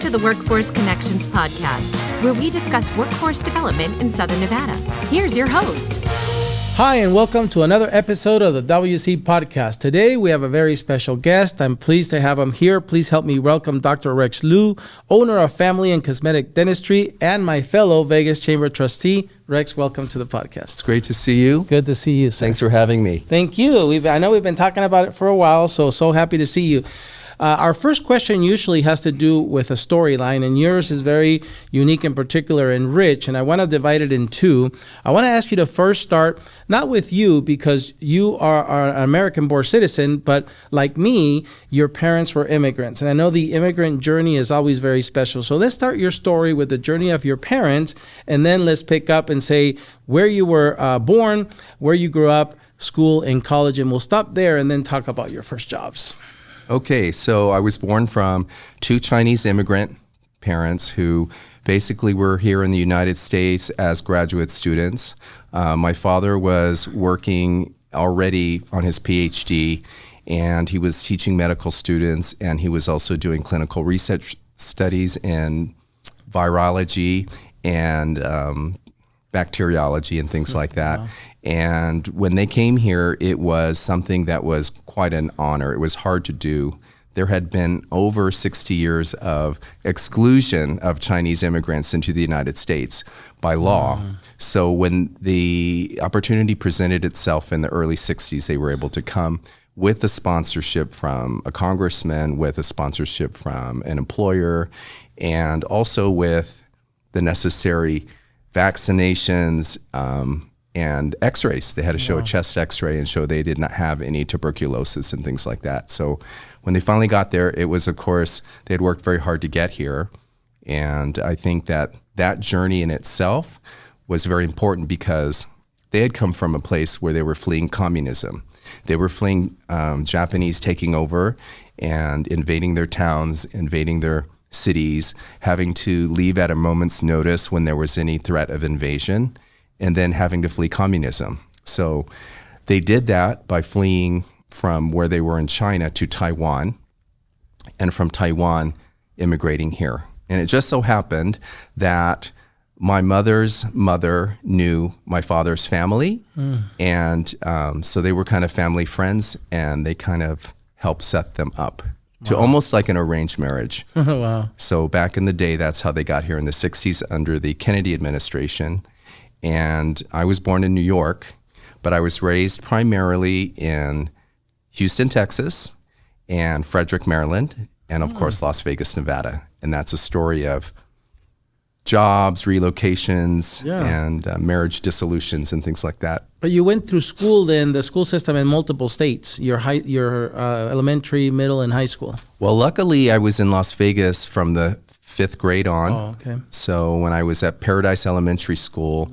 to the Workforce Connections podcast, where we discuss workforce development in Southern Nevada. Here's your host. Hi, and welcome to another episode of the WC podcast. Today, we have a very special guest. I'm pleased to have him here. Please help me welcome Dr. Rex Liu, owner of Family and Cosmetic Dentistry, and my fellow Vegas Chamber Trustee. Rex, welcome to the podcast. It's great to see you. Good to see you, sir. Thanks for having me. Thank you. I know we've been talking about it for a while, so happy to see you. Our first question usually has to do with a storyline, and yours is very unique in particular and rich, and I want to divide it in two. I want to ask you to first start, not with you, because you are an American-born citizen, but like me, your parents were immigrants, and I know the immigrant journey is always very special. So let's start your story with the journey of your parents, and then let's pick up and say where you were born, where you grew up, school, and college, and we'll stop there and then talk about your first jobs. Okay, so I was born from two Chinese immigrant parents who basically were here in the United States as graduate students. My father was working already on his PhD, and he was teaching medical students, and he was also doing clinical research studies in virology and bacteriology and things like that. Wow. And when they came here, it was something that was quite an honor. It was hard to do. There had been over 60 years of exclusion of Chinese immigrants into the United States by law. So when the opportunity presented itself in the early 60s, they were able to come with a sponsorship from a congressman, with a sponsorship from an employer, and also with the necessary vaccinations, and x-rays. They had to show a chest x-ray and show they did not have any tuberculosis and things like that. So when they finally got there, it was, of course, they had worked very hard to get here. And I think that that journey in itself was very important because they had come from a place where they were fleeing communism. They were fleeing Japanese taking over and invading their towns, invading their cities, having to leave at a moment's notice when there was any threat of invasion, and then having to flee communism. So they did that by fleeing from where they were in China to Taiwan, and from Taiwan immigrating here. And it just so happened that my mother's mother knew my father's family, and so they were kind of family friends, and they kind of helped set them up to almost like an arranged marriage. Wow. So back in the day, that's how they got here in the 60s under the Kennedy administration. And I was born in New York, but I was raised primarily in Houston, Texas, and Frederick, Maryland, and of course, Las Vegas, Nevada. And that's a story of jobs, relocations, and marriage dissolutions and things like that. But you went through school then, the school system in multiple states, your elementary, middle, and high school. Well, luckily, I was in Las Vegas from the 5th grade on. Oh, okay. So when I was at Paradise Elementary School,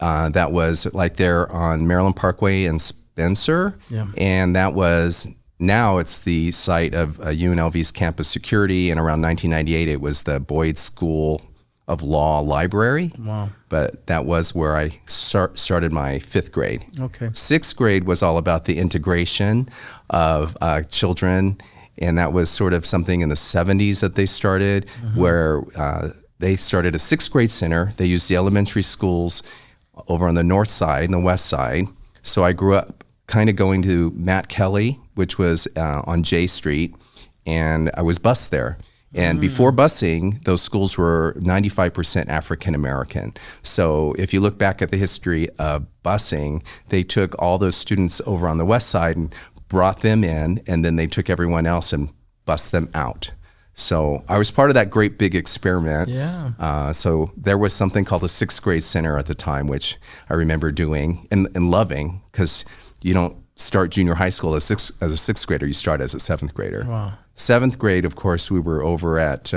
that was like there on Maryland Parkway in Spencer. Yeah. And that was, now it's the site of UNLV's campus security. And around 1998, it was the Boyd School of Law Library. Wow. But that was where I started my 5th grade. Okay. 6th grade was all about the integration of children. And that was sort of something in the 70s that they started, where they started a 6th grade center. They used the elementary schools over on the north side and the west side. So I grew up kind of going to Matt Kelly, which was on J Street, and I was bused there. And before busing, those schools were 95% African American. So if you look back at the history of busing, they took all those students over on the west side and brought them in, and then they took everyone else and bussed them out. So I was part of that great big experiment. Yeah. So there was something called the 6th grade center at the time, which I remember doing and loving, because you don't start junior high school as a 6th grader, you start as a 7th grader. Wow. 7th grade, of course, we were over at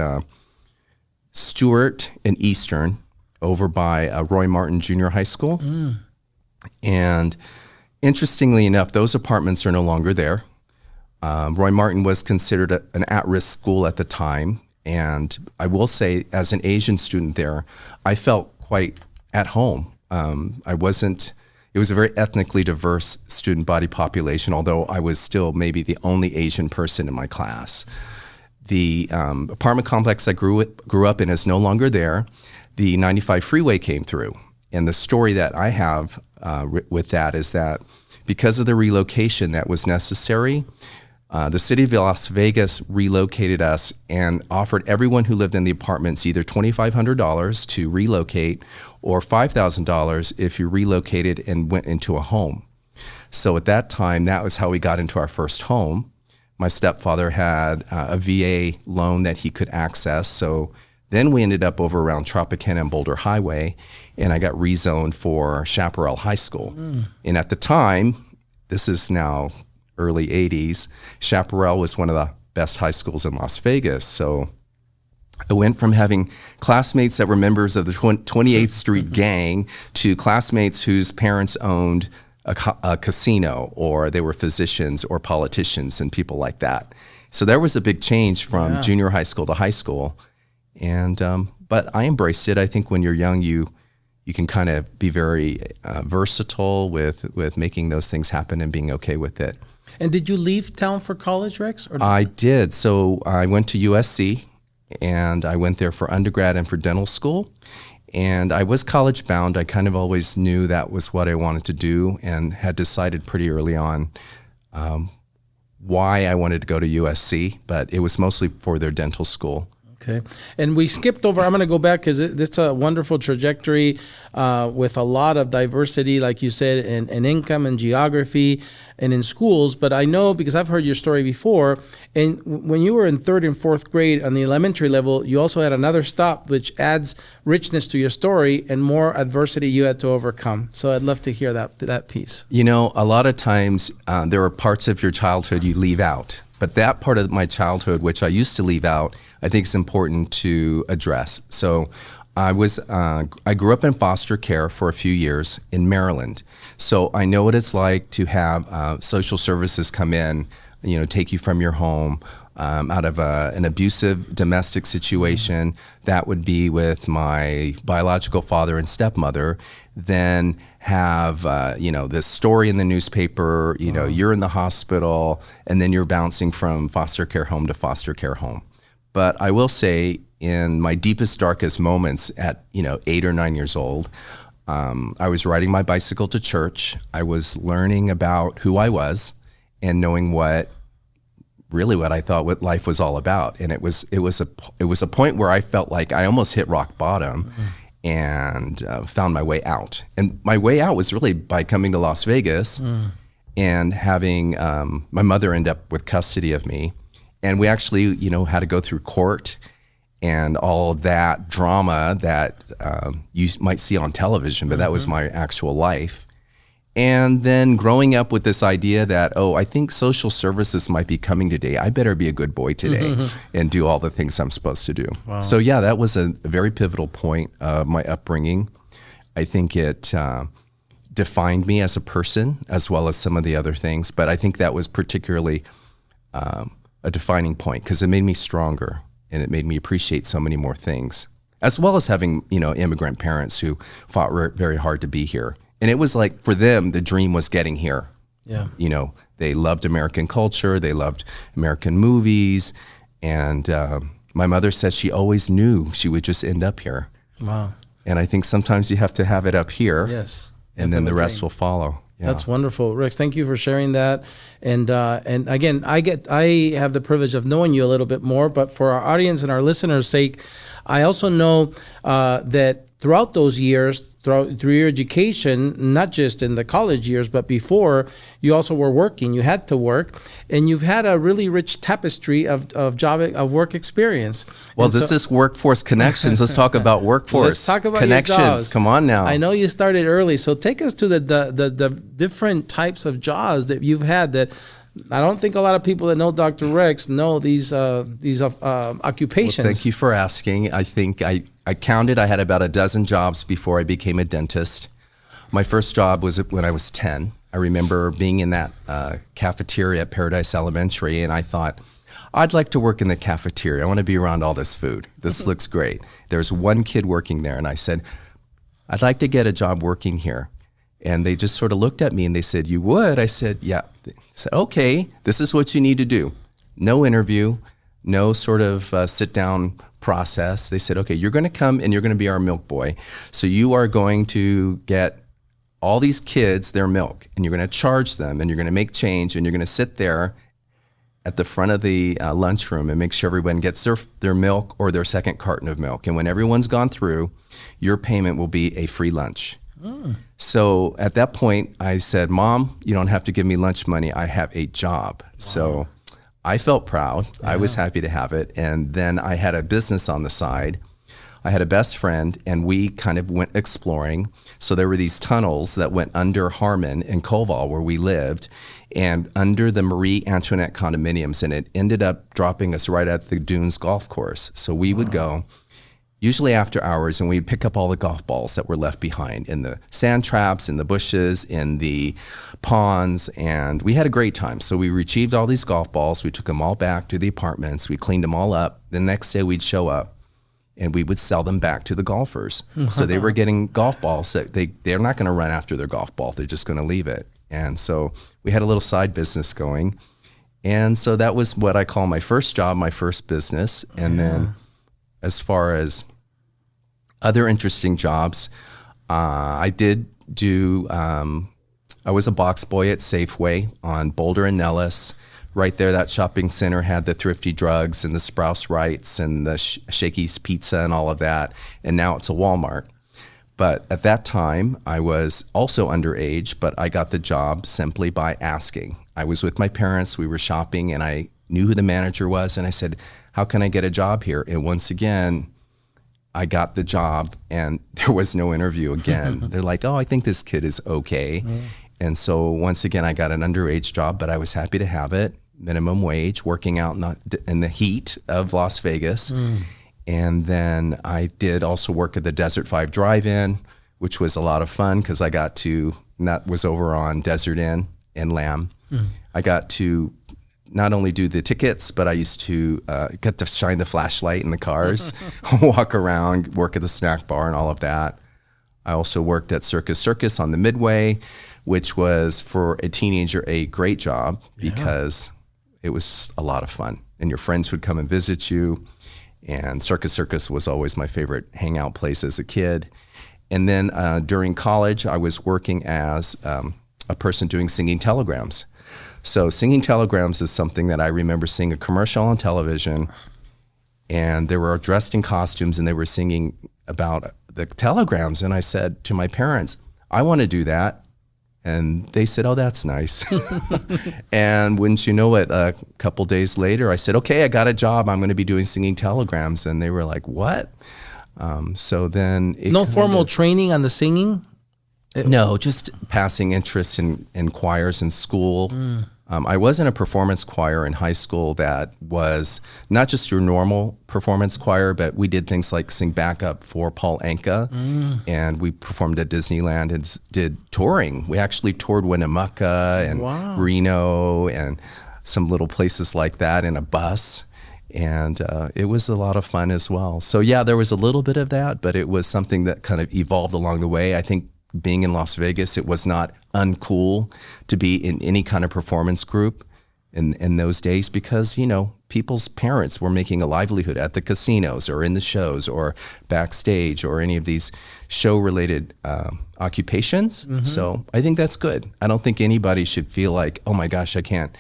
Stewart and Eastern, over by Roy Martin Junior High School. And interestingly enough, those apartments are no longer there. Roy Martin was considered an at-risk school at the time. And I will say, as an Asian student there, I felt quite at home. It was a very ethnically diverse student body population, although I was still maybe the only Asian person in my class. The apartment complex I grew up in is no longer there. The 95 freeway came through. And the story that I have with that is that because of the relocation that was necessary, the city of Las Vegas relocated us and offered everyone who lived in the apartments either $2,500 to relocate or $5,000 if you relocated and went into a home. So at that time, that was how we got into our first home. My stepfather had a VA loan that he could access. So then we ended up over around Tropicana and Boulder Highway, and I got rezoned for Chaparral High School. And at the time, this is now early 80s, Chaparral was one of the best high schools in Las Vegas. So I went from having classmates that were members of the 28th Street gang to classmates whose parents owned a casino, or they were physicians or politicians and people like that. So there was a big change from junior high school to high school. And but I embraced it. I think when you're young, you can kind of be very versatile with making those things happen and being okay with it. And did you leave town for college, Rex? I did. So I went to USC, and I went there for undergrad and for dental school. And I was college bound. I kind of always knew that was what I wanted to do, and had decided pretty early on why I wanted to go to USC, but it was mostly for their dental school. Okay. And we skipped over, I'm going to go back because it's a wonderful trajectory with a lot of diversity, like you said, in income and geography and in schools. But I know, because I've heard your story before, and when you were in third and fourth grade on the elementary level, you also had another stop, which adds richness to your story and more adversity you had to overcome. So I'd love to hear that piece. You know, a lot of times there are parts of your childhood you leave out. But that part of my childhood, which I used to leave out, I think is important to address. So I grew up in foster care for a few years in Maryland. So I know what it's like to have social services come in, take you from your home out of an abusive domestic situation. That would be with my biological father and stepmother. Then have, this story in the newspaper, you're in the hospital, and then you're bouncing from foster care home to foster care home. But I will say, in my deepest, darkest moments at, 8 or 9 years old, I was riding my bicycle to church. I was learning about who I was and knowing what I thought what life was all about. And it was a point where I felt like I almost hit rock bottom. And found my way out. And my way out was really by coming to Las Vegas and having my mother end up with custody of me. And we actually, had to go through court and all that drama that you might see on television, but that was my actual life. And then growing up with this idea that, I think social services might be coming today. I better be a good boy today and do all the things I'm supposed to do. Wow. So yeah, that was a very pivotal point of my upbringing. I think it defined me as a person as well as some of the other things. But I think that was particularly a defining point because it made me stronger and it made me appreciate so many more things, as well as having, immigrant parents who fought very hard to be here. And it was like, for them, the dream was getting here. Yeah. They loved American culture. They loved American movies. And my mother says she always knew she would just end up here. Wow. And I think sometimes you have to have it up here. Yes. And then the rest will follow. Yeah. That's wonderful. Rex, thank you for sharing that. And again, I have the privilege of knowing you a little bit more, but for our audience and our listeners' sake, I also know that throughout those years, through your education, not just in the college years, but before, you also were working. You had to work, and you've had a really rich tapestry of work experience. Well, this is Workforce Connections. Let's talk about workforce. Let's talk about connections. Your jobs. Come on now. I know you started early, so take us to the different types of jobs that you've had. That I don't think a lot of people that know Dr. Rex know these occupations. Well, thank you for asking. I think I counted, I had about a dozen jobs before I became a dentist. My first job was when I was 10. I remember being in that cafeteria at Paradise Elementary, and I thought, I'd like to work in the cafeteria. I want to be around all this food. This looks great. There's one kid working there, and I said, I'd like to get a job working here. And they just sort of looked at me, and they said, you would? I said, yeah. They said, okay, this is what you need to do. No interview. no sort of sit-down process. They said, okay, you're going to come and you're going to be our milk boy. So you are going to get all these kids their milk, and you're going to charge them, and you're going to make change, and you're going to sit there at the front of the lunchroom and make sure everyone gets their milk or their second carton of milk. And when everyone's gone through, your payment will be a free lunch. So at that point, I said, Mom, you don't have to give me lunch money. I have a job. Wow. So I felt proud. Yeah. I was happy to have it. And then I had a business on the side. I had a best friend, and we kind of went exploring. So there were these tunnels that went under Harmon and Koval, where we lived, and under the Marie Antoinette condominiums, and it ended up dropping us right at the Dunes golf course. So we would go, usually after hours, and we'd pick up all the golf balls that were left behind in the sand traps, in the bushes, in the ponds, and we had a great time. So we retrieved all these golf balls. We took them all back to the apartments. We cleaned them all up. The next day we'd show up, and we would sell them back to the golfers. So they were getting golf balls that they're not going to run after their golf ball. They're just going to leave it. And so we had a little side business going. And so that was what I call my first job, my first business. And then as far as other interesting jobs, I did do, I was a box boy at Safeway on Boulder and Nellis. Right there, that shopping center had the Thrifty Drugs and the Sprouse Rights and the Shakey's Pizza and all of that. And now it's a Walmart. But at that time, I was also underage, but I got the job simply by asking. I was with my parents, we were shopping, and I knew who the manager was, and I said, how can I get a job here? And once again, I got the job, and there was no interview again. They're like, oh, I think this kid is okay. And so once again, I got an underage job, but I was happy to have it, minimum wage, working out in the heat of Las Vegas. And then I did also work at the Desert 5 Drive-In, which was a lot of fun because I got to, and that was over on Desert Inn in Lamb. I got to not only do the tickets, but I used to get to shine the flashlight in the cars, walk around, work at the snack bar and all of that. I also worked at Circus on the Midway, which was for a teenager a great job because it was a lot of fun. And your friends would come and visit you. And Circus was always my favorite hangout place as a kid. And then during college, I was working as a person doing singing telegrams. So singing telegrams is something that I remember seeing a commercial on television, and they were dressed in costumes and they were singing about the telegrams. And I said to my parents, I want to do that. And they said, oh, that's nice. And wouldn't you know it, a couple days later, I said, okay, I got a job. I'm going to be doing singing telegrams. And they were like, what? So then no formal training on the singing? No, just passing interest in choirs in school. I was in a performance choir in high school that was not just your normal performance choir, but we did things like sing backup for Paul Anka, and we performed at Disneyland and did touring. We actually toured Winnemucca and Reno and some little places like that in a bus, and it was a lot of fun as well. So yeah, there was a little bit of that, but it was something that kind of evolved along the way. I think being in Las Vegas, it was not uncool to be in any kind of performance group in those days because, you know, people's parents were making a livelihood at the casinos or in the shows or backstage or any of these show-related occupations. So I think that's good. I don't think anybody should feel like, oh my gosh, I can't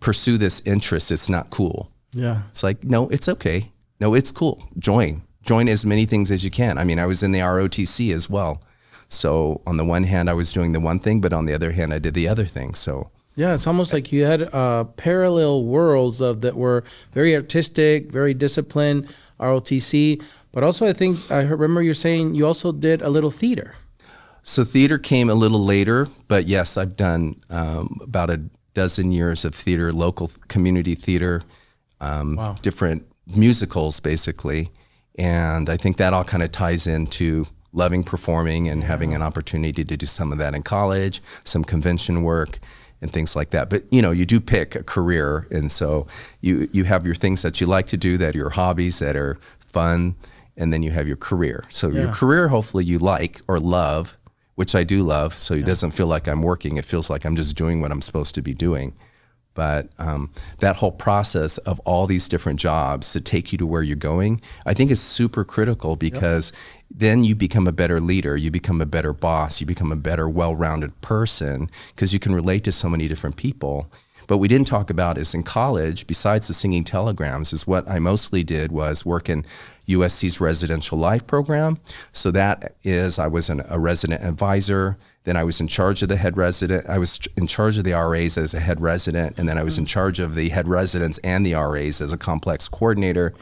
pursue this interest. It's not cool. Yeah. It's like, no, it's okay. No, it's cool. Join as many things as you can. I mean, I was in the ROTC as well. So on the one hand, I was doing the one thing, but on the other hand, I did the other thing. So yeah, it's almost like you had parallel worlds that were very artistic, very disciplined, ROTC. But also, I think I remember you saying you also did a little theater. So theater came a little later, but yes, I've done about a dozen years of theater, local community theater, different musicals basically. And I think that all kind of ties into loving performing and having an opportunity to do some of that in college, some convention work and things like that. But, you know, you do pick a career. And so you have your things that you like to do, that are your hobbies, that are fun, and then you have your career. So your career, hopefully you like or love, which I do love. So it doesn't feel like I'm working. It feels like I'm just doing what I'm supposed to be doing. But that whole process of all these different jobs to take you to where you're going, I think is super critical because then you become a better leader, you become a better boss, you become a better, well-rounded person because you can relate to so many different people. But we didn't talk about is in college, besides the singing telegrams, is what I mostly did was work in USC's residential life program. So that is, I was a resident advisor. Then I was in charge of the head resident. I was in charge of the RAs as a head resident. And then I was in charge of the head residents and the RAs as a complex coordinator.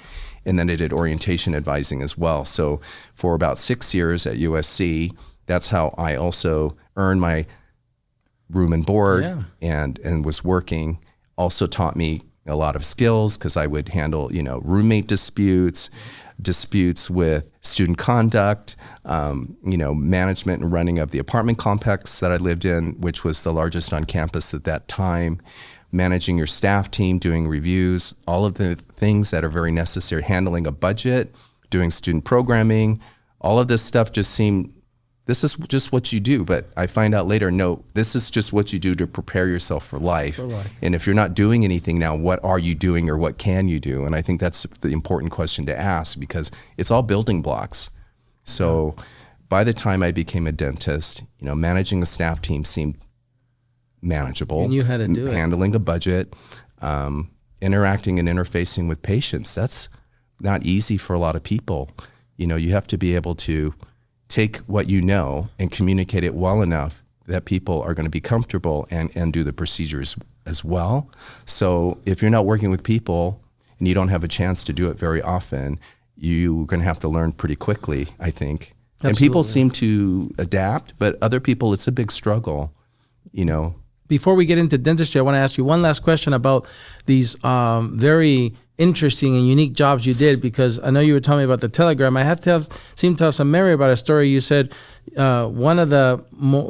And then I did orientation advising as well. So for about 6 years at USC, that's how I also earned my room and board and was working. Also taught me a lot of skills because I would handle, roommate disputes with student conduct, management and running of the apartment complex that I lived in, which was the largest on campus at that time, managing your staff team, doing reviews, all of the things that are very necessary, handling a budget, doing student programming, all of this stuff just seemed, this is just what you do. But I find out later, no, this is just what you do to prepare yourself for life. And if you're not doing anything now, what are you doing or what can you do? And I think that's the important question to ask because it's all building blocks. So by the time I became a dentist, managing a staff team seemed manageable. And you had to do it. Handling a budget, interacting and interfacing with patients. That's not easy for a lot of people. You have to be able to take what you know and communicate it well enough that people are going to be comfortable and do the procedures as well. So if you're not working with people and you don't have a chance to do it very often, you're going to have to learn pretty quickly, I think. Absolutely. And people seem to adapt, but other people, it's a big struggle, Before we get into dentistry, I want to ask you one last question about these very interesting and unique jobs you did, because I know you were telling me about the telegram. I seem to have some memory about a story. You said one of the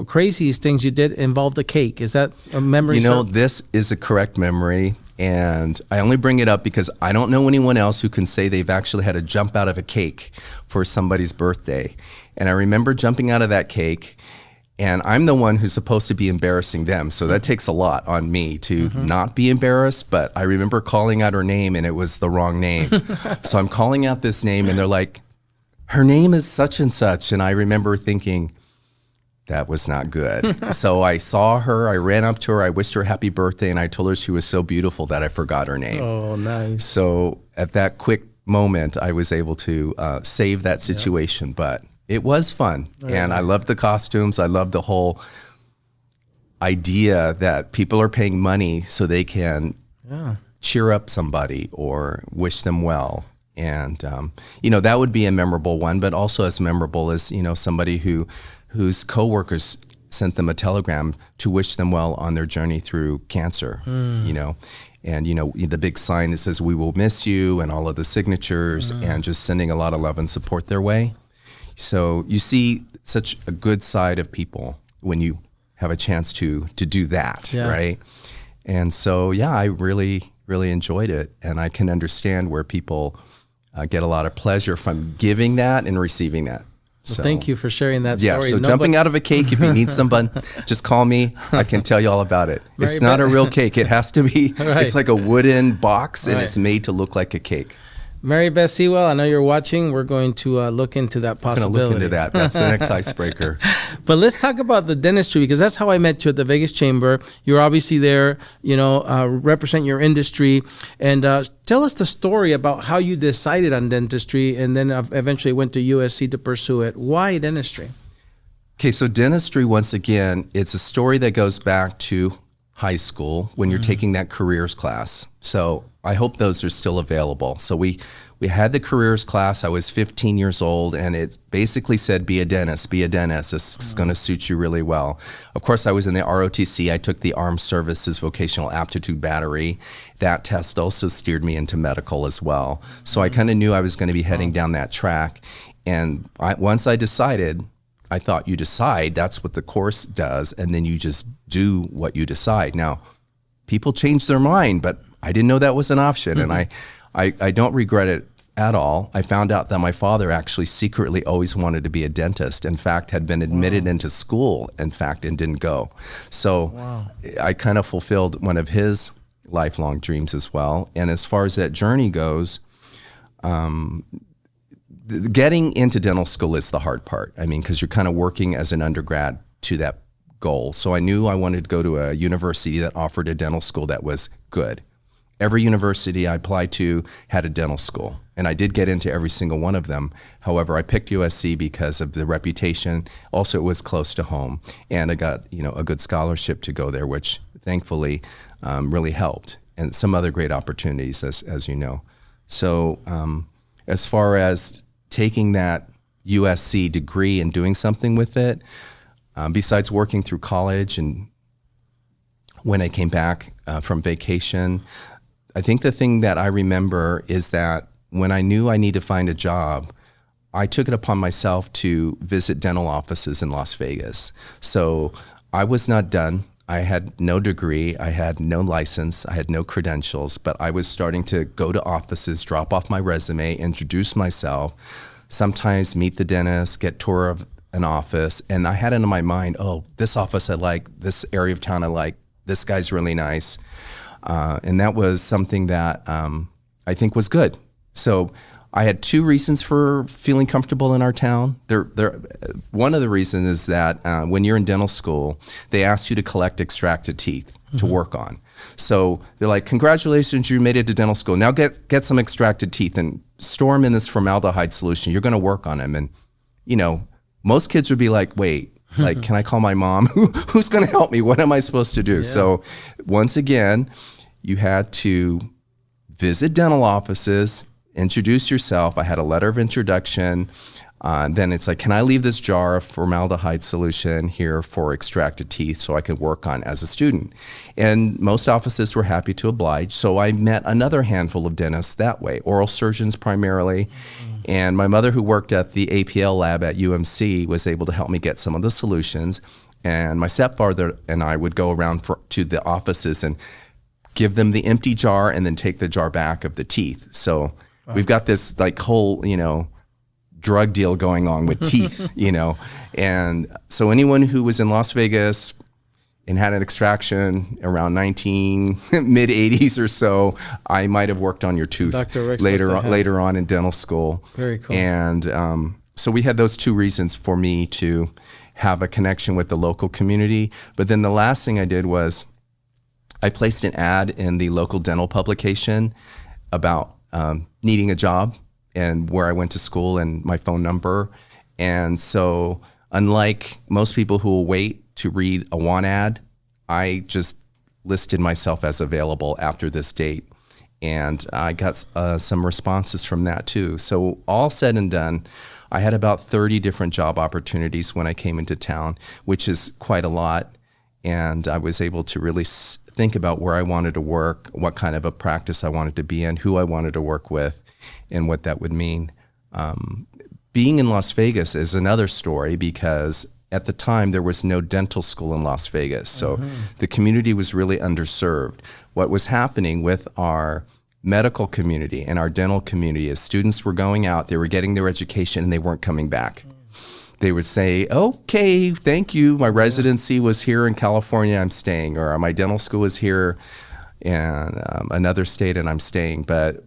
craziest things you did involved a cake. Is that a memory? This is a correct memory. And I only bring it up because I don't know anyone else who can say they've actually had to jump out of a cake for somebody's birthday. And I remember jumping out of that cake, and I'm the one who's supposed to be embarrassing them. So that takes a lot on me to not be embarrassed. But I remember calling out her name and it was the wrong name. So I'm calling out this name and they're like, her name is such and such. And I remember thinking, that was not good. So I saw her, I ran up to her, I wished her happy birthday, and I told her she was so beautiful that I forgot her name. Oh, nice. So at that quick moment, I was able to save that situation. But it was fun, and I loved the costumes. I loved the whole idea that people are paying money so they can cheer up somebody or wish them well. And, that would be a memorable one, but also as memorable as, somebody whose coworkers sent them a telegram to wish them well on their journey through cancer, and, the big sign that says, we will miss you, and all of the signatures, and just sending a lot of love and support their way. So you see such a good side of people when you have a chance to do that, right? And so, I really, really enjoyed it. And I can understand where people get a lot of pleasure from giving that and receiving that. Well, so thank you for sharing that story. So jumping out of a cake, if you need someone, just call me. I can tell you all about it. It's not a real cake. It has to be, it's like a wooden box, and it's made to look like a cake. Mary Beth Sewell, I know you're watching. We're going to look into that possibility. I'm going to look into that. That's the next icebreaker. But let's talk about the dentistry, because that's how I met you at the Vegas Chamber. You're obviously there, represent your industry. And tell us the story about how you decided on dentistry and then eventually went to USC to pursue it. Why dentistry? Okay, so dentistry, once again, it's a story that goes back to high school when you're taking that careers class. So I hope those are still available. So we had the careers class. I was 15 years old, and it basically said, be a dentist, be a dentist. This is going to suit you really well. Of course, I was in the ROTC. I took the Armed Services Vocational Aptitude Battery. That test also steered me into medical as well. So I kind of knew I was going to be heading down that track. And once I decided, I thought you decide, that's what the course does, and then you just do what you decide. Now, people change their mind, but I didn't know that was an option, and I don't regret it at all. I found out that my father actually secretly always wanted to be a dentist. In fact, had been admitted into school, and didn't go. So I kind of fulfilled one of his lifelong dreams as well. And as far as that journey goes, getting into dental school is the hard part. I mean, because you're kind of working as an undergrad to that goal. So I knew I wanted to go to a university that offered a dental school that was good. Every university I applied to had a dental school, and I did get into every single one of them. However, I picked USC because of the reputation. Also, it was close to home, and I got a good scholarship to go there, which thankfully really helped, and some other great opportunities, as you know. So as far as taking that USC degree and doing something with it, besides working through college and when I came back from vacation, I think the thing that I remember is that when I knew I needed to find a job, I took it upon myself to visit dental offices in Las Vegas. So I was not done. I had no degree, I had no license, I had no credentials, but I was starting to go to offices, drop off my resume, introduce myself, sometimes meet the dentist, get tour of an office, and I had it in my mind, oh, this office I like, this area of town I like, this guy's really nice. And that was something that I think was good. So I had two reasons for feeling comfortable in our town. One of the reasons is that when you're in dental school, they ask you to collect extracted teeth to work on. So they're like, congratulations, you made it to dental school. Now get some extracted teeth and store them in this formaldehyde solution. You're going to work on them. And, most kids would be like, wait, can I call my mom? Who's going to help me? What am I supposed to do? Yeah. So once again, you had to visit dental offices, introduce yourself. I had a letter of introduction. Then it's like, can I leave this jar of formaldehyde solution here for extracted teeth so I could work on as a student? And most offices were happy to oblige. So I met another handful of dentists that way, oral surgeons primarily. And my mother, who worked at the APL lab at UMC, was able to help me get some of the solutions. And my stepfather and I would go around to the offices and give them the empty jar and then take the jar back of the teeth. So we've got this whole, drug deal going on with teeth, And so anyone who was in Las Vegas and had an extraction around mid-80s or so, I might have worked on your tooth later on in dental school. Very cool. And so we had those two reasons for me to have a connection with the local community. But then the last thing I did was I placed an ad in the local dental publication about needing a job and where I went to school and my phone number. And so unlike most people who will wait to read a want ad, I just listed myself as available after this date. And I got some responses from that too. So all said and done, I had about 30 different job opportunities when I came into town, which is quite a lot. And I was able to really think about where I wanted to work, what kind of a practice I wanted to be in, who I wanted to work with, and what that would mean. Being in Las Vegas is another story because at the time there was no dental school in Las Vegas. So the community was really underserved. What was happening with our medical community and our dental community is students were going out, they were getting their education, and they weren't coming back. They would say, okay, thank you. My residency was here in California, I'm staying. Or my dental school was here in another state and I'm staying. But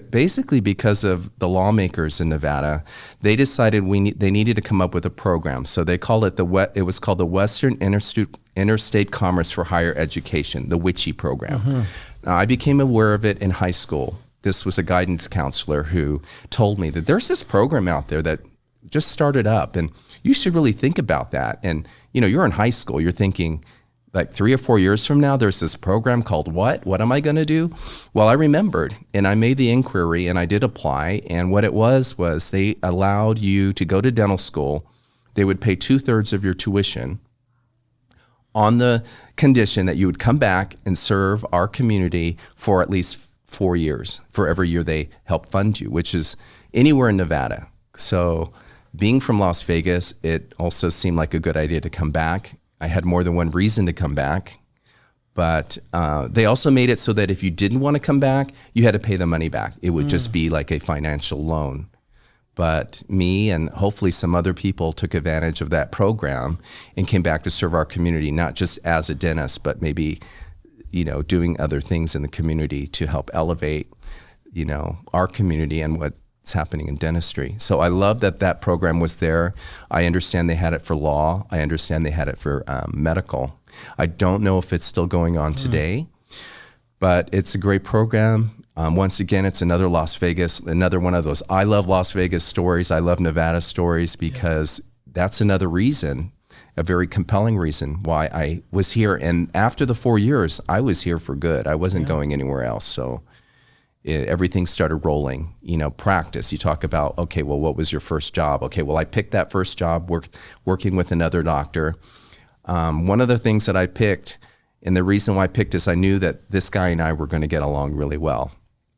basically because of the lawmakers in Nevada, they decided they needed to come up with a program. So they called it it was called the Western Interstate Commerce for Higher Education, the WICHE program. Now, I became aware of it in high school. This was a guidance counselor who told me that there's this program out there that just started up and you should really think about that. And you're in high school, you're thinking like 3 or 4 years from now, there's this program called what am I going to do? Well, I remembered and I made the inquiry and I did apply. And what it was they allowed you to go to dental school. They would pay 2/3 of your tuition on the condition that you would come back and serve our community for at least 4 years for every year they help fund you, which is anywhere in Nevada. So being from Las Vegas, it also seemed like a good idea to come back. I had more than one reason to come back, but they also made it so that if you didn't want to come back, you had to pay the money back. It would just be like a financial loan. But me and hopefully some other people took advantage of that program and came back to serve our community, not just as a dentist, but maybe doing other things in the community to help elevate, our community and what's happening in dentistry. So I love that program was there. I understand they had it for law. I understand they had it for medical. I don't know if it's still going on today, but it's a great program. Once again, it's another Las Vegas, another one of those I love Las Vegas stories. I love Nevada stories because that's another reason, a very compelling reason why I was here. And after the 4 years, I was here for good. I wasn't going anywhere else. So everything started rolling. Practice. You talk about, okay, well, what was your first job? Okay, well, I picked that first job working with another doctor. One of the things that I picked, and the reason why I picked is I knew that this guy and I were going to get along really well.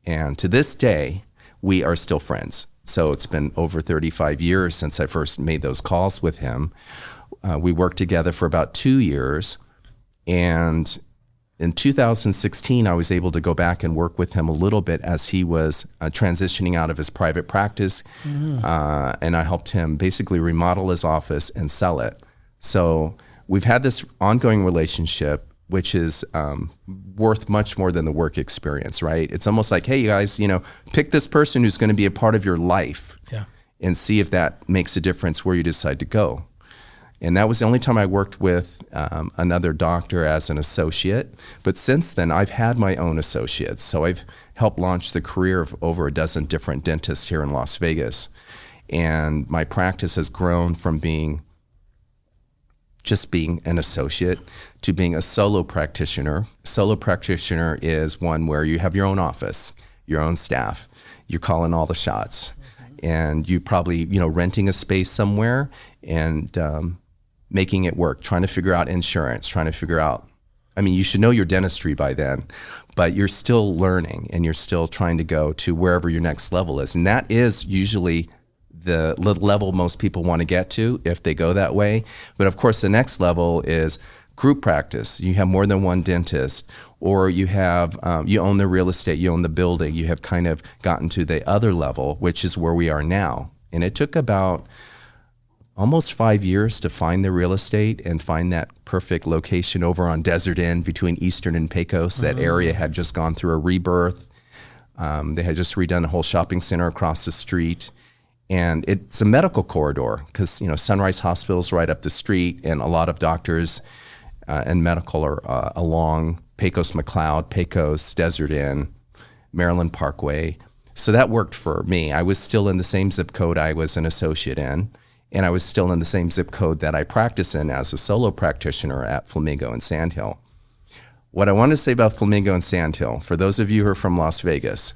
And to this day, we are still friends. So it's been over 35 years since I first made those calls with him. We worked together for about 2 years. And in 2016, I was able to go back and work with him a little bit as he was transitioning out of his private practice. And I helped him basically remodel his office and sell it. So we've had this ongoing relationship, which is worth much more than the work experience, right? It's almost like, hey, you guys, pick this person who's going to be a part of your life and see if that makes a difference where you decide to go. And that was the only time I worked with another doctor as an associate. But since then, I've had my own associates. So I've helped launch the career of over a dozen different dentists here in Las Vegas. And my practice has grown from just being an associate to being a solo practitioner. Solo practitioner is one where you have your own office, your own staff. You're calling all the shots. And you probably, renting a space somewhere and making it work, trying to figure out insurance, trying to figure out, you should know your dentistry by then, but you're still learning and you're still trying to go to wherever your next level is. And that is usually the level most people want to get to if they go that way. But of course, the next level is group practice. You have more than one dentist, or you have you own the real estate, you own the building. You have kind of gotten to the other level, which is where we are now. And it took about almost 5 years to find the real estate and find that perfect location over on Desert Inn between Eastern and Pecos. That area had just gone through a rebirth. They had just redone a whole shopping center across the street. And it's a medical corridor because, Sunrise Hospital's right up the street, and a lot of doctors and medical are along Pecos McLeod, Pecos, Desert Inn, Maryland Parkway. So that worked for me. I was still in the same zip code I was an associate in, and I was still in the same zip code that I practice in as a solo practitioner at Flamingo and Sandhill. What I want to say about Flamingo and Sandhill, for those of you who are from Las Vegas,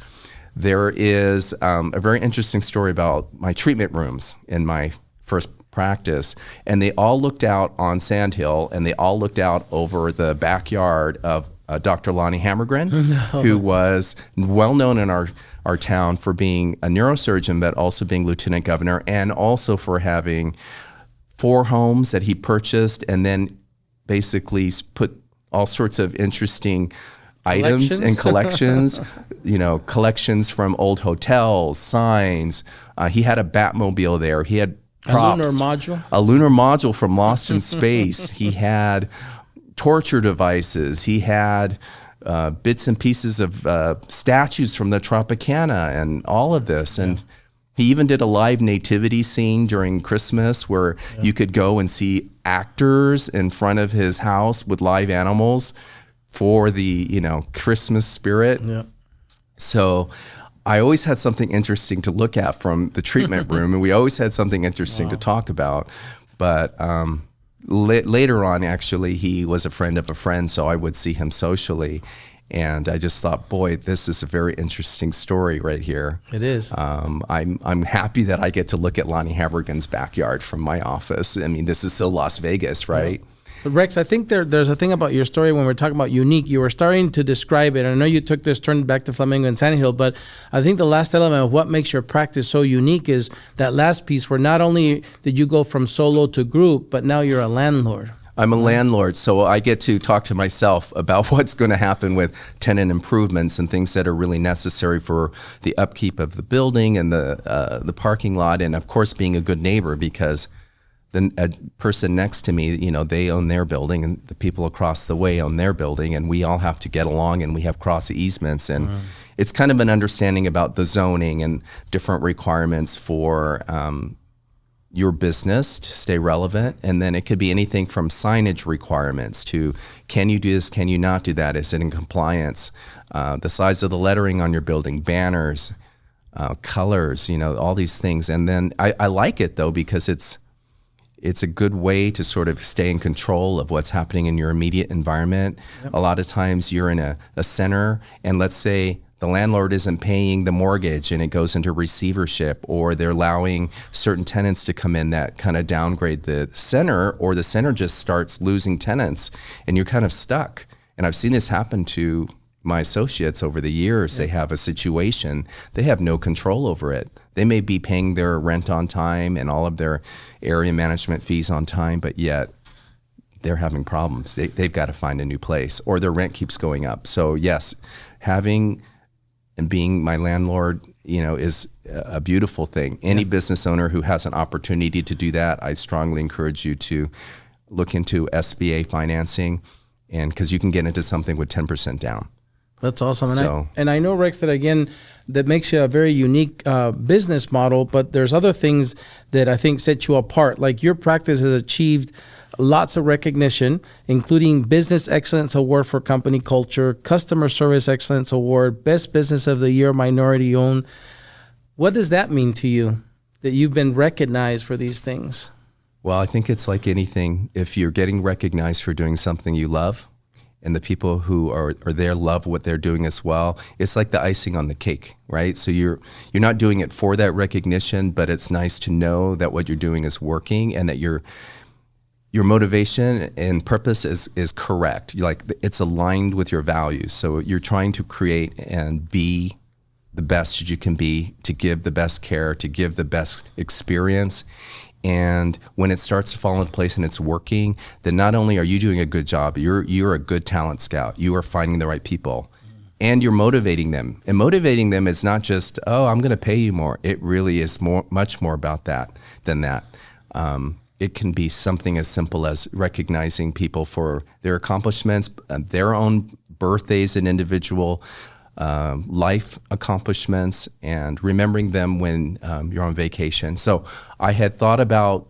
there is a very interesting story about my treatment rooms in my first practice, and they all looked out on Sandhill, and they all looked out over the backyard of Dr. Lonnie Hammergren, who was well known in our town for being a neurosurgeon, but also being lieutenant governor, and also for having 4 homes that he purchased and then basically put all sorts of interesting items and collections, collections from old hotels, signs. He had a Batmobile there. He had props. A lunar module from Lost in Space. He had torture devices. He had bits and pieces of statues from the Tropicana and all of this. And he even did a live nativity scene during Christmas where you could go and see actors in front of his house with live animals for the, Christmas spirit. Yeah. So I always had something interesting to look at from the treatment room, and we always had something interesting to talk about. But later on, actually, he was a friend of a friend, so I would see him socially. And I just thought, boy, this is a very interesting story right here. It is. I'm happy that I get to look at Lonnie Hammergen's backyard from my office. This is still Las Vegas, right? Yeah. Rex, I think there's a thing about your story when we're talking about unique. You were starting to describe it. I know you took this turn back to Flamingo and Sandhill, but I think the last element of what makes your practice so unique is that last piece where not only did you go from solo to group, but now you're a landlord. I'm a landlord, so I get to talk to myself about what's going to happen with tenant improvements and things that are really necessary for the upkeep of the building and the parking lot, and of course being a good neighbor, because a person next to me, they own their building, and the people across the way own their building, and we all have to get along, and we have cross easements, and it's kind of an understanding about the zoning and different requirements for your business to stay relevant. And then it could be anything from signage requirements to, can you do this, can you not do that, is it in compliance, the size of the lettering on your building, banners, colors, all these things. And then I like it though, because it's a good way to sort of stay in control of what's happening in your immediate environment. Yep. A lot of times you're in a center, and let's say the landlord isn't paying the mortgage and it goes into receivership, or they're allowing certain tenants to come in that kind of downgrade the center, or the center just starts losing tenants and you're kind of stuck. And I've seen this happen to my associates over the years. They have a situation, they have no control over it. They may be paying their rent on time and all of their area management fees on time, but yet they're having problems. They've got to find a new place, or their rent keeps going up. So yes, having and being my landlord, is a beautiful thing. Any business owner who has an opportunity to do that, I strongly encourage you to look into SBA financing, and because you can get into something with 10% down. That's awesome. And I know, Rex, that again, that makes you a very unique business model, but there's other things that I think set you apart. Like your practice has achieved lots of recognition, including Business Excellence Award for Company Culture, Customer Service Excellence Award, Best Business of the Year Minority Owned. What does that mean to you, that you've been recognized for these things? Well, I think it's like anything. If you're getting recognized for doing something you love, and the people who are there love what they're doing as well, it's like the icing on the cake, right? So you're not doing it for that recognition, but it's nice to know that what you're doing is working, and that your motivation and purpose is correct. It's aligned with your values. So you're trying to create and be the best that you can be, to give the best care, to give the best experience. And when it starts to fall into place and it's working, then not only are you doing a good job, you're a good talent scout. You are finding the right people, and you're motivating them. And motivating them is not just, oh, I'm going to pay you more. It really is much more about that than that. It can be something as simple as recognizing people for their accomplishments, their own birthdays and individual life accomplishments, and remembering them when you're on vacation. So I had thought about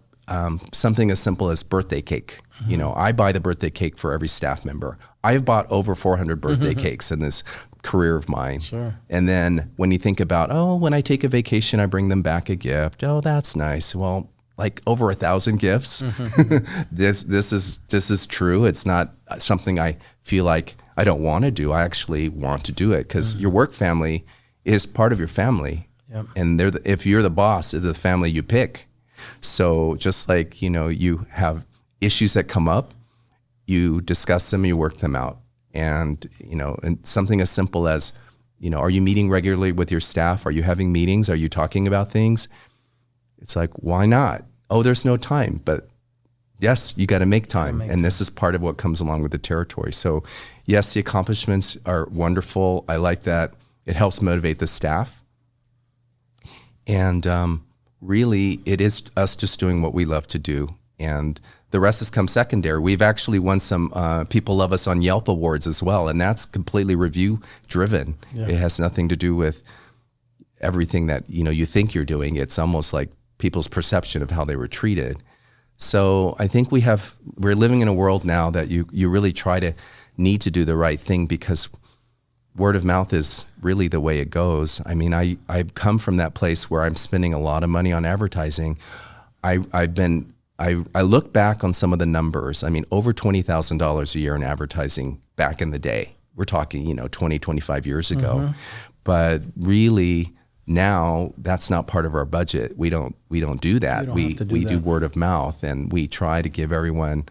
something as simple as birthday cake. I buy the birthday cake for every staff member. I've bought over 400 birthday cakes in this career of mine. Sure. And then when you think about, when I take a vacation, I bring them back a gift. Oh, that's nice. Well, like over 1,000 gifts. This is true. It's not something I feel like I don't want to do. I actually want to do it, because your work family is part of your family. Yep. And if you're the boss, they're the family you pick. So just like, you have issues that come up, you discuss them, you work them out. And, and something as simple as, are you meeting regularly with your staff? Are you having meetings? Are you talking about things? It's like, why not? Oh, there's no time. But yes, you got to make time. And this is part of what comes along with the territory. So yes, the accomplishments are wonderful. I like that. It helps motivate the staff. And really, it is us just doing what we love to do. And the rest has come secondary. We've actually won some People Love Us on Yelp awards as well. And that's completely review driven. Yeah. It has nothing to do with everything that, you think you're doing. It's almost like people's perception of how they were treated. So I think we're living in a world now that you really need to do the right thing, because word of mouth is really the way it goes. I mean, I come from that place where I'm spending a lot of money on advertising. I look back on some of the numbers. I mean, over $20,000 a year in advertising back in the day. We're talking, 20, 25 years ago. But really, now that's not part of our budget. We don't do that. We do word of mouth, and we try to give everyone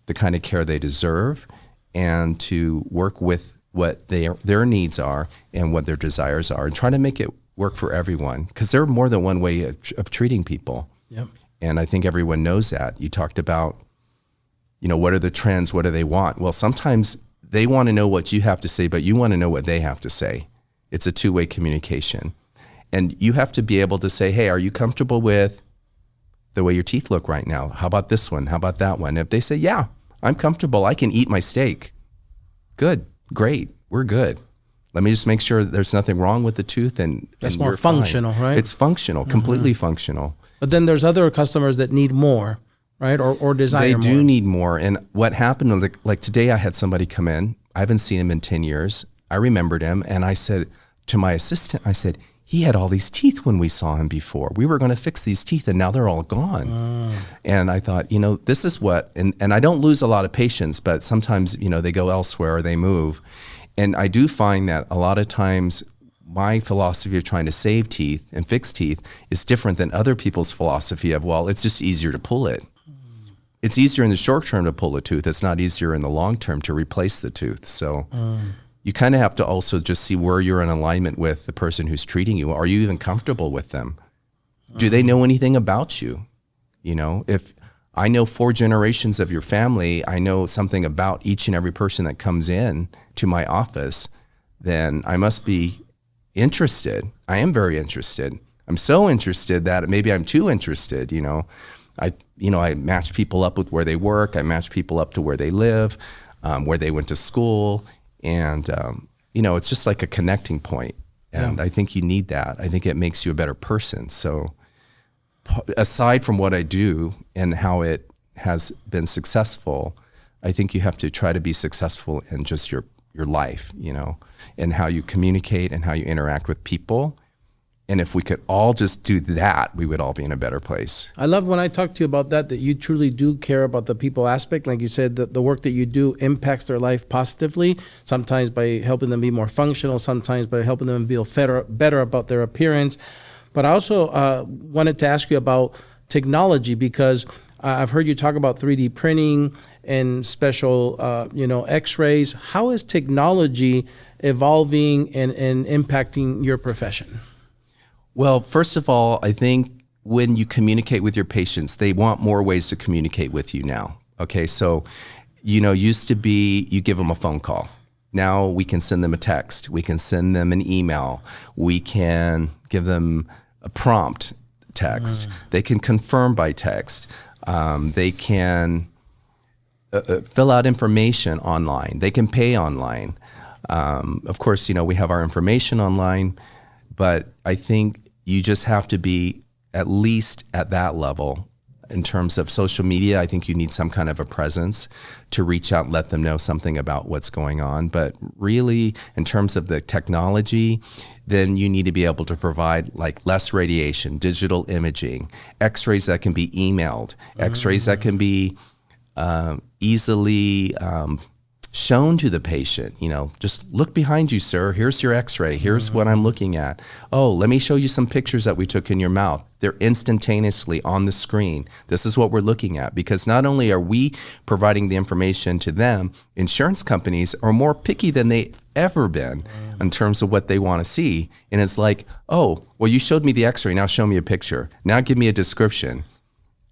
the kind of care they deserve, and to work with what their needs are and what their desires are, and try to make it work for everyone, because there are more than one way of treating people. Yep. And I think everyone knows that. You talked about, what are the trends? What do they want? Well, sometimes they want to know what you have to say, but you want to know what they have to say. It's a two-way communication. And you have to be able to say, hey, are you comfortable with the way your teeth look right now? How about this one? How about that one? If they say, yeah, I'm comfortable, I can eat my steak. Good, great, we're good. Let me just make sure there's nothing wrong with the tooth and That's more functional, right? It's functional, completely functional. But then there's other customers that need more, right? Or desire They more. do need more. And what happened, like today I had somebody come in. I haven't seen him in 10 years. I remembered him and I said to my assistant, I said, he had all these teeth when we saw him before. We were going to fix these teeth and now they're all gone. And I thought, this is what, and I don't lose a lot of patients, but sometimes, they go elsewhere or they move. And I do find that a lot of times my philosophy of trying to save teeth and fix teeth is different than other people's philosophy of, well, it's just easier to pull it. It's easier in the short term to pull a tooth. It's not easier in the long term to replace the tooth. So you kind of have to also just see where you're in alignment with the person who's treating you. Are you even comfortable with them? Do they know anything about you? If I know 4 generations of your family, I know something about each and every person that comes in to my office, then I must be interested. I am very interested. I'm so interested that maybe I'm too interested, I match people up with where they work. I match people up to where they live, where they went to school. And, it's just like a connecting point. And I think you need that. I think it makes you a better person. So aside from what I do and how it has been successful, I think you have to try to be successful in just your life, and how you communicate and how you interact with people. And if we could all just do that, we would all be in a better place. I love when I talk to you about that you truly do care about the people aspect. Like you said, the work that you do impacts their life positively, sometimes by helping them be more functional, sometimes by helping them feel better about their appearance. But I also wanted to ask you about technology, because I've heard you talk about 3D printing and special, x-rays. How is technology evolving and impacting your profession? Well, first of all, I think when you communicate with your patients, they want more ways to communicate with you now. Okay, so, used to be you give them a phone call. Now we can send them a text. We can send them an email. We can give them a prompt text. They can confirm by text. They can fill out information online. They can pay online. Of course, we have our information online, but I think you just have to be at least at that level. In terms of social media, I think you need some kind of a presence to reach out and let them know something about what's going on. But really, in terms of the technology, then you need to be able to provide like less radiation, digital imaging, x-rays that can be emailed, x-rays that can be easily shown to the patient. Just look behind you, sir. Here's your x-ray. Here's what I'm looking at. Oh, let me show you some pictures that we took in your mouth. They're instantaneously on the screen. This is what we're looking at. Because not only are we providing the information to them, insurance companies are more picky than they've ever been in terms of what they want to see. And it's like, oh, well, you showed me the x-ray. Now show me a picture. Now give me a description.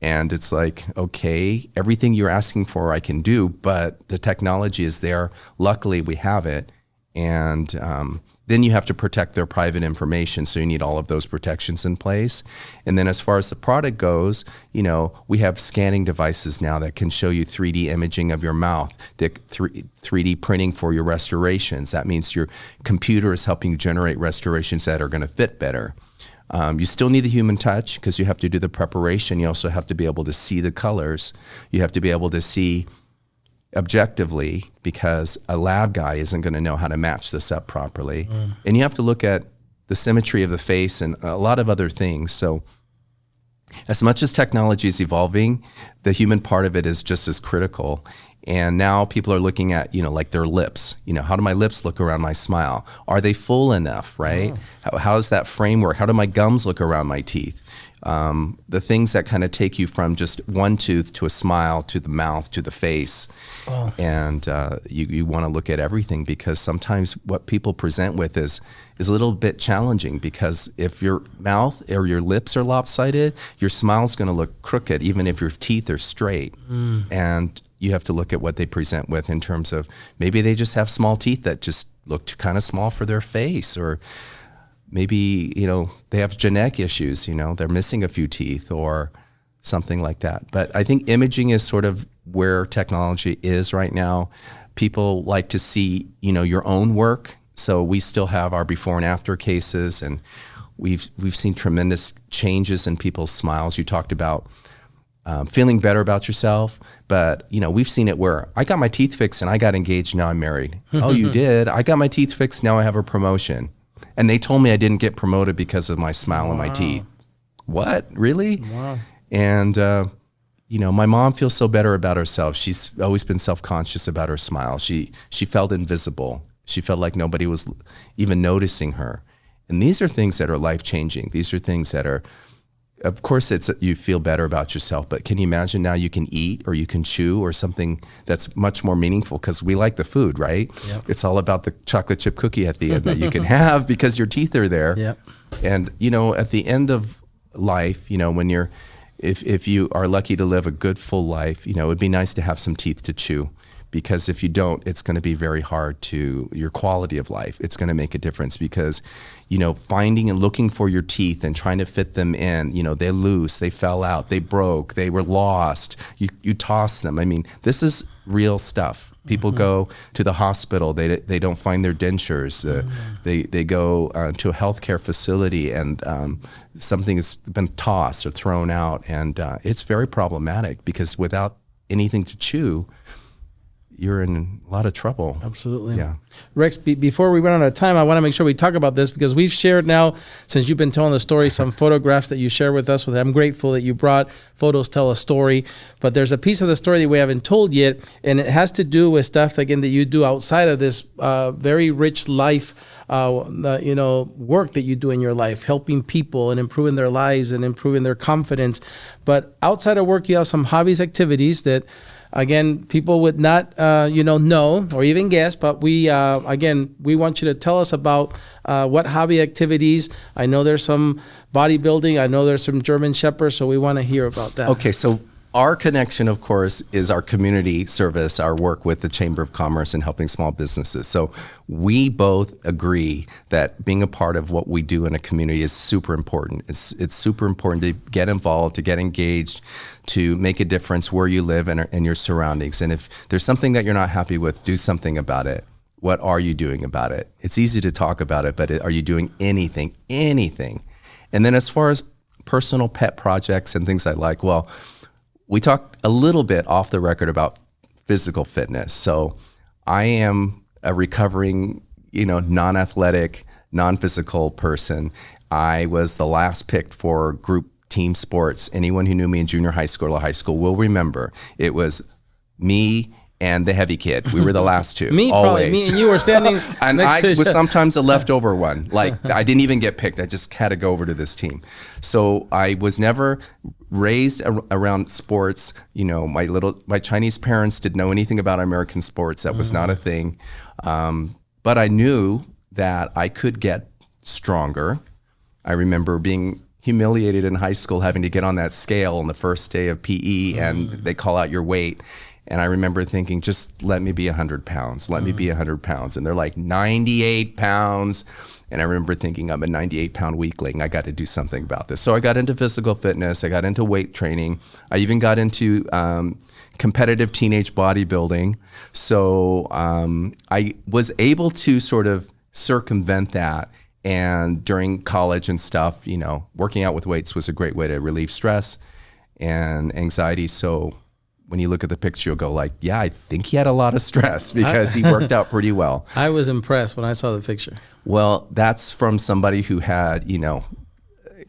And it's like, okay, everything you're asking for I can do, but the technology is there. Luckily, we have it. And then you have to protect their private information, so you need all of those protections in place. And then as far as the product goes, we have scanning devices now that can show you 3D imaging of your mouth, the 3D printing for your restorations. That means your computer is helping you generate restorations that are going to fit better. You still need the human touch because you have to do the preparation. You also have to be able to see the colors. You have to be able to see objectively, because a lab guy isn't going to know how to match this up properly. And you have to look at the symmetry of the face and a lot of other things. So as much as technology is evolving, the human part of it is just as critical. And now people are looking at, like their lips. How do my lips look around my smile? Are they full enough, right? How does that framework? How do my gums look around my teeth? The things that kind of take you from just one tooth to a smile, to the mouth, to the face. And you want to look at everything, because sometimes what people present with is a little bit challenging, because if your mouth or your lips are lopsided, your smile's going to look crooked, even if your teeth are straight. And you have to look at what they present with in terms of maybe they just have small teeth that just look kind of small for their face, or maybe, they have genetic issues, they're missing a few teeth, or something like that. But I think imaging is sort of where technology is right now. People like to see, your own work. So we still have our before and after cases, and we've seen tremendous changes in people's smiles. You talked about feeling better about yourself, but we've seen it where I got my teeth fixed and I got engaged. Now I'm married. Oh, you did? I got my teeth fixed. Now I have a promotion. And they told me I didn't get promoted because of my smile and my teeth. What? Really? Wow. And, my mom feels so better about herself. She's always been self-conscious about her smile. She felt invisible. She felt like nobody was even noticing her. And these are things that are life-changing. These are things that are, of course, you feel better about yourself, but can you imagine now you can eat or you can chew or something that's much more meaningful, because we like the food, right? Yep. It's all about the chocolate chip cookie at the end that you can have because your teeth are there. Yep. And, at the end of life, when if you are lucky to live a good full life, it would be nice to have some teeth to chew, because if you don't, it's going to be very hard to your quality of life. It's going to make a difference because, finding and looking for your teeth and trying to fit them in, they're loose, they fell out, they broke, they were lost, you toss them. I mean, this is real stuff. People go to the hospital, they don't find their dentures, they go to a healthcare facility and something has been tossed or thrown out, and it's very problematic because without anything to chew, you're in a lot of trouble. Absolutely. Yeah. Rex, before we run out of time, I want to make sure we talk about this, because we've shared now, since you've been telling the story, some photographs that you share with us. I'm grateful that you brought photos tell a story, but there's a piece of the story that we haven't told yet, and it has to do with stuff, again, that you do outside of this very rich life, work that you do in your life, helping people and improving their lives and improving their confidence. But outside of work, you have some hobbies, activities that, again, people would not, know or even guess, but we want you to tell us about what hobby activities. I know there's some bodybuilding. I know there's some German Shepherds, so we want to hear about that. Okay, so our connection, of course, is our community service, our work with the Chamber of Commerce and helping small businesses. So we both agree that being a part of what we do in a community is super important. It's super important to get involved, to get engaged, to make a difference where you live and your surroundings. And if there's something that you're not happy with, do something about it. What are you doing about it? It's easy to talk about it, but are you doing anything? And then as far as personal pet projects and things I like, well, we talked a little bit off the record about physical fitness. So I am a recovering, non-athletic, non-physical person. I was the last picked for group team sports. Anyone who knew me in junior high school or high school will remember it was me and the heavy kid. We were the last two. Me, always. Probably. Me and you were standing and next I to was sometimes a leftover one. Like, I didn't even get picked. I just had to go over to this team. So I was never raised around sports. My Chinese parents didn't know anything about American sports. That was not a thing. But I knew that I could get stronger. I remember being humiliated in high school, having to get on that scale on the first day of PE, and they call out your weight. And I remember thinking, just let me be 100 pounds. Let me be 100 pounds. And they're like, 98 pounds. And I remember thinking, I'm a 98-pound weakling. I got to do something about this. So I got into physical fitness. I got into weight training. I even got into competitive teenage bodybuilding. So I was able to sort of circumvent that. And during college and stuff, working out with weights was a great way to relieve stress and anxiety. So when you look at the picture, you'll go like, yeah, I think he had a lot of stress because he worked out pretty well. I was impressed when I saw the picture. Well, that's from somebody who had,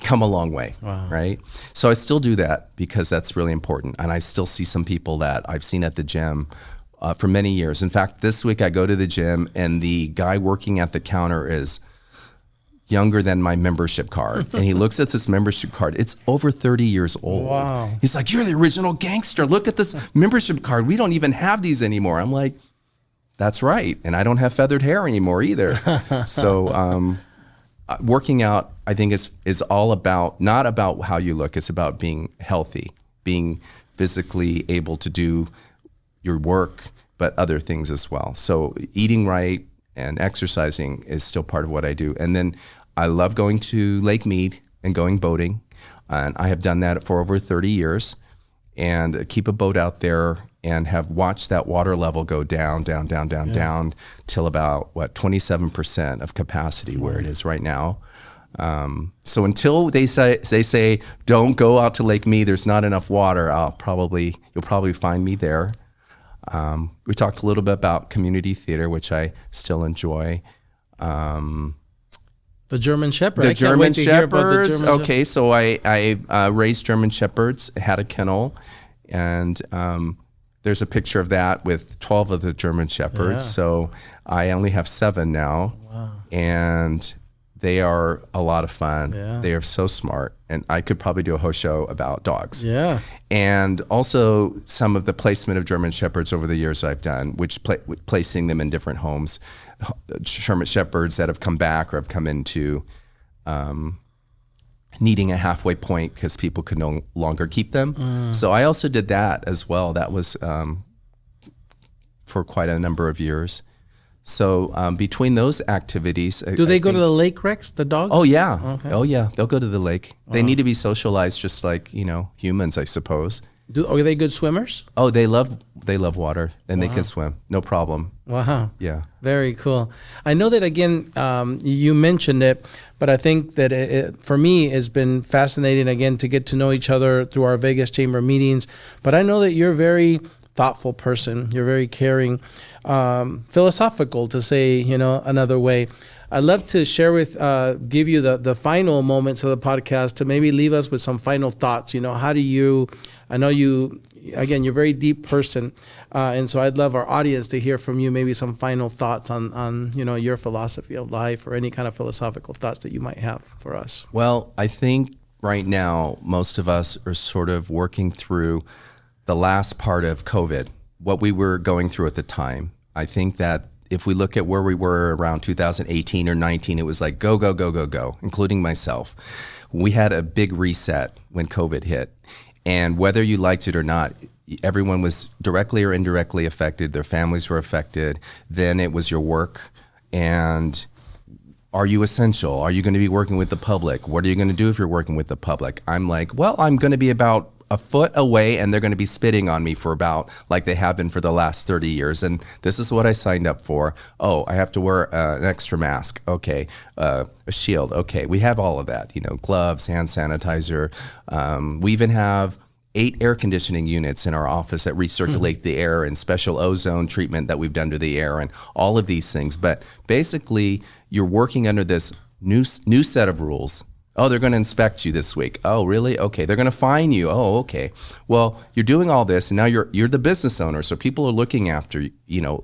come a long way, right? So I still do that because that's really important. And I still see some people that I've seen at the gym for many years. In fact, this week I go to the gym and the guy working at the counter is younger than my membership card. And he looks at this membership card. It's over 30 years old. Wow. He's like, you're the original gangster. Look at this membership card. We don't even have these anymore. I'm like, that's right. And I don't have feathered hair anymore either. So working out, I think, is all about, not about how you look. It's about being healthy, being physically able to do your work, but other things as well. So eating right and exercising is still part of what I do. And then I love going to Lake Mead and going boating. And I have done that for over 30 years and keep a boat out there and have watched that water level go down till about 27% of capacity where it is right now. So until they say don't go out to Lake Mead, there's not enough water, you'll probably find me there. We talked a little bit about community theater, which I still enjoy. The German Shepherd. The German Shepherds. Okay, so I raised German Shepherds, had a kennel, and there's a picture of that with 12 of the German Shepherds. Yeah. So I only have 7 now. Wow. And they are a lot of fun. Yeah. They are so smart. And I could probably do a whole show about dogs. Yeah. And also some of the placement of German Shepherds over the years I've done, which placing them in different homes. German Shepherds that have come back or have come into needing a halfway point because people could no longer keep them. So I also did that as well. That was for quite a number of years. So between those activities, do they go to the lake, Rex? The dogs? Oh yeah, okay. Oh yeah, they'll go to the lake. They need to be socialized, just like humans, I suppose. Are they good swimmers? Oh, they love water and they can swim, no problem. Wow. Yeah. Very cool. I know that again, you mentioned it, but I think that it for me has been fascinating again to get to know each other through our Vegas Chamber meetings. But I know that you're a very thoughtful person. You're very caring, philosophical to say, another way. I'd love to share give you the final moments of the podcast to maybe leave us with some final thoughts. How do you, I know you're a very deep person. And so I'd love our audience to hear from you, maybe some final thoughts on your philosophy of life or any kind of philosophical thoughts that you might have for us. Well, I think right now, most of us are sort of working through the last part of COVID, what we were going through at the time. I think that if we look at where we were around 2018 or 19, it was like go, go, go, go, go, including myself. We had a big reset when COVID hit. And whether you liked it or not, everyone was directly or indirectly affected. Their families were affected. Then it was your work. And are you essential? Are you going to be working with the public? What are you going to do if you're working with the public? I'm like, well, I'm going to be about a foot away and they're going to be spitting on me for about like they have been for the last 30 years. And this is what I signed up for. Oh, I have to wear an extra mask. Okay. A shield. Okay. We have all of that, gloves, hand sanitizer. We even have 8 air conditioning units in our office that recirculate the air and special ozone treatment that we've done to the air and all of these things. But basically you're working under this new set of rules. Oh, they're going to inspect you this week. Oh, really? Okay. They're going to fine you. Oh, okay. Well, you're doing all this and now you're the business owner. So people are looking after,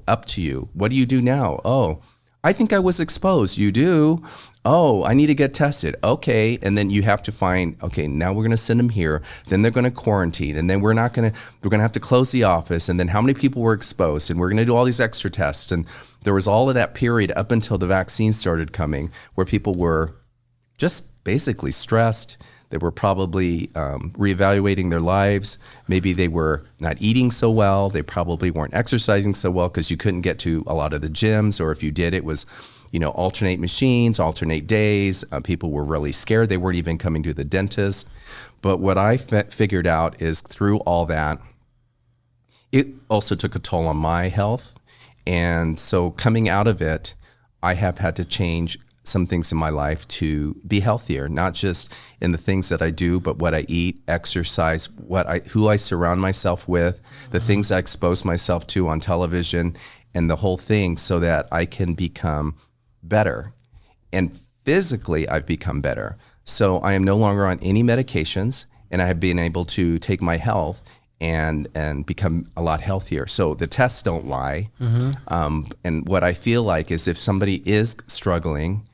up to you. What do you do now? Oh, I think I was exposed. You do? Oh, I need to get tested. Okay. And then you have to find, okay, now we're going to send them here. Then they're going to quarantine. And then we're going to have to close the office. And then how many people were exposed? And we're going to do all these extra tests. And there was all of that period up until the vaccine started coming where people were just basically stressed. They were probably reevaluating their lives. Maybe they were not eating so well. They probably weren't exercising so well because you couldn't get to a lot of the gyms, or if you did, it was, alternate machines, alternate days. People were really scared. They weren't even coming to the dentist. But what I figured out is through all that, it also took a toll on my health. And so coming out of it, I have had to change some things in my life to be healthier, not just in the things that I do, but what I eat, exercise, who I surround myself with, the things I expose myself to on television, and the whole thing, so that I can become better. And physically, I've become better. So I am no longer on any medications, and I have been able to take my health and become a lot healthier. So the tests don't lie. And what I feel like is if somebody is struggling,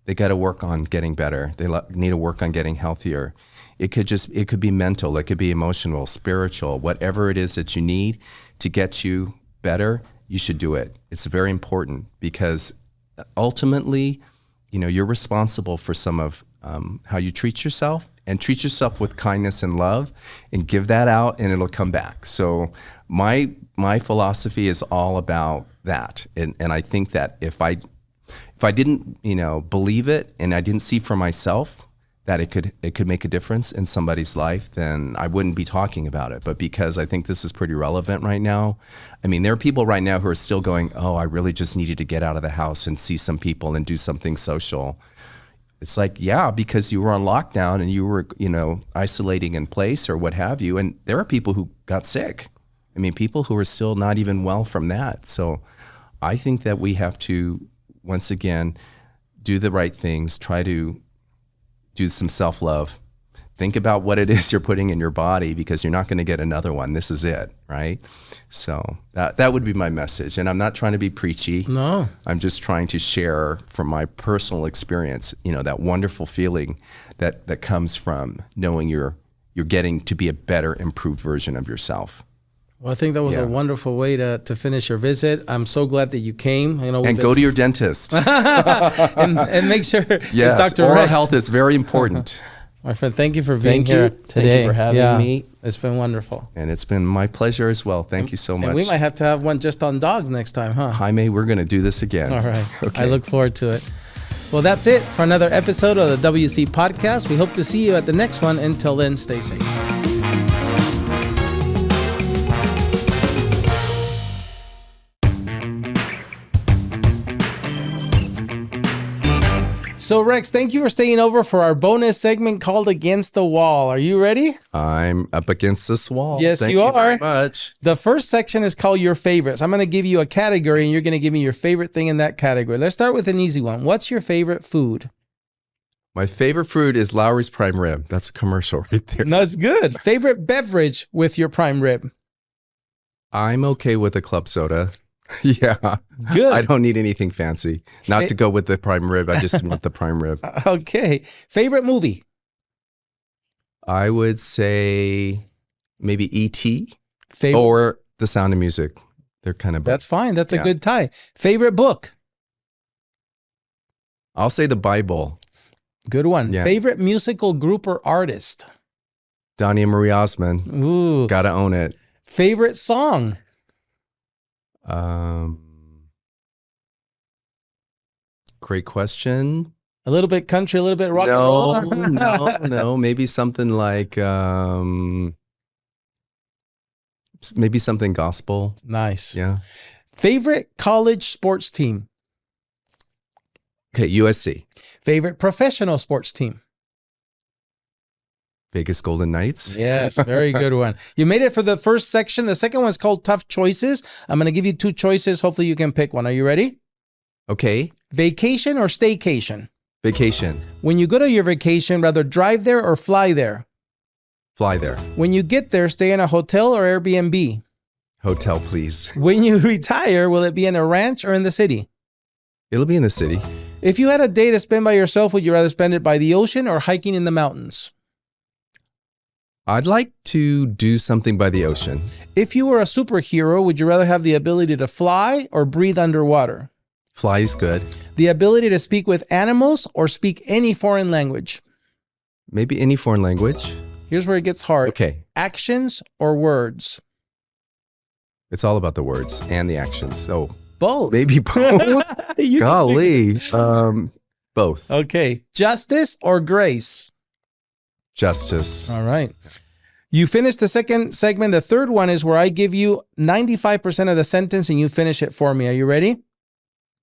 they got to work on getting better. They need to work on getting healthier. It could be mental, it could be emotional, spiritual, whatever it is that you need to get you better, you should do it. It's very important because ultimately, you're responsible for some of how you treat yourself, and treat yourself with kindness and love and give that out and it'll come back. So my philosophy is all about that. And I think that if I didn't, believe it and I didn't see for myself, that it could make a difference in somebody's life, then I wouldn't be talking about it. But because I think this is pretty relevant right now, I mean, there are people right now who are still going, oh, I really just needed to get out of the house and see some people and do something social. It's like, yeah, because you were on lockdown and you were, isolating in place or what have you. And there are people who got sick. I mean, people who are still not even well from that. So I think that we have to, once again, do the right things, try to do some self-love. Think about what it is you're putting in your body, because you're not going to get another one. This is it, right? So that would be my message. And I'm not trying to be preachy. No. I'm just trying to share from my personal experience, that wonderful feeling that comes from knowing you're getting to be a better, improved version of yourself. Well, I think that was a wonderful way to finish your visit. I'm so glad that you came. And go to your dentist. and make sure yes, Dr. oral Rex. health is very important. My friend, thank you for being Thank here you. today. Thank you for having me. It's been wonderful. And it's been my pleasure as well. Thank you so much. And we might have to have one just on dogs next time, huh? Jaime, we're going to do this again. All right. Okay. I look forward to it. Well, that's it for another episode of the WC Podcast. We hope to see you at the next one. Until then, stay safe. So, Rex, thank you for staying over for our bonus segment called Against the Wall. Are you ready? I'm up against this wall. Yes, Thank you are. Very much. The first section is called Your Favorites. I'm going to give you a category, and you're going to give me your favorite thing in that category. Let's start with an easy one. What's your favorite food? My favorite food is Lowry's Prime Rib. That's a commercial right there. That's good. Favorite beverage with your prime rib? I'm okay with a club soda. Yeah. Good. I don't need anything fancy. Not to go with the prime rib. I just want the prime rib. Okay. Favorite movie? I would say maybe E.T. Favorite. or The Sound of Music. They're kind of both. That's fine. That's a good tie. Favorite book? I'll say the Bible. Good one. Yeah. Favorite musical group or artist? Donnie and Marie Osmond. Ooh. Gotta own it. Favorite song? Great question. A little bit country, a little bit rock and roll? No. Maybe something like, maybe something gospel. Nice. Yeah. Favorite college sports team? Okay, USC. Favorite professional sports team? Vegas Golden Knights. Yes, very good one. You made it for the first section. The second one's called Tough Choices. I'm going to give you two choices. Hopefully you can pick one. Are you ready? Okay. Vacation or staycation? Vacation. When you go to your vacation, rather drive there or fly there? Fly there. When you get there, stay in a hotel or Airbnb? Hotel, please. When you retire, will it be in a ranch or in the city? It'll be in the city. If you had a day to spend by yourself, would you rather spend it by the ocean or hiking in the mountains? I'd like to do something by the ocean. If you were a superhero, would you rather have the ability to fly or breathe underwater? Fly is good. The ability to speak with animals or speak any foreign language? Maybe any foreign language. Here's where it gets hard. Okay. Actions or words? It's all about the words and the actions. So Both. maybe both. You can Golly. Both. Okay. Justice or grace? Justice. All right. You finish the second segment. The third one is where I give you 95% of the sentence and you finish it for me. Are you ready?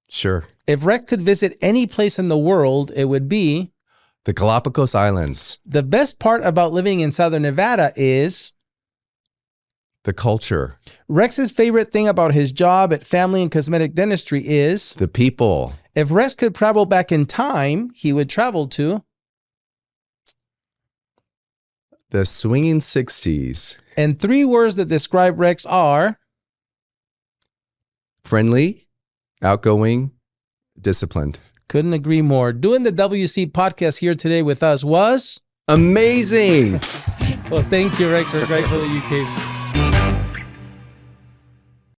Sure. If Rex could visit any place in the world, it would be... The Galapagos Islands. The best part about living in Southern Nevada is... The culture. Rex's favorite thing about his job at Family and Cosmetic Dentistry is... The people. If Rex could travel back in time, he would travel to... The swinging 60s. And three words that describe Rex are... Friendly, outgoing, disciplined. Couldn't agree more. Doing the WC podcast here today with us was... Amazing. Well, thank you, Rex. We're grateful that you came.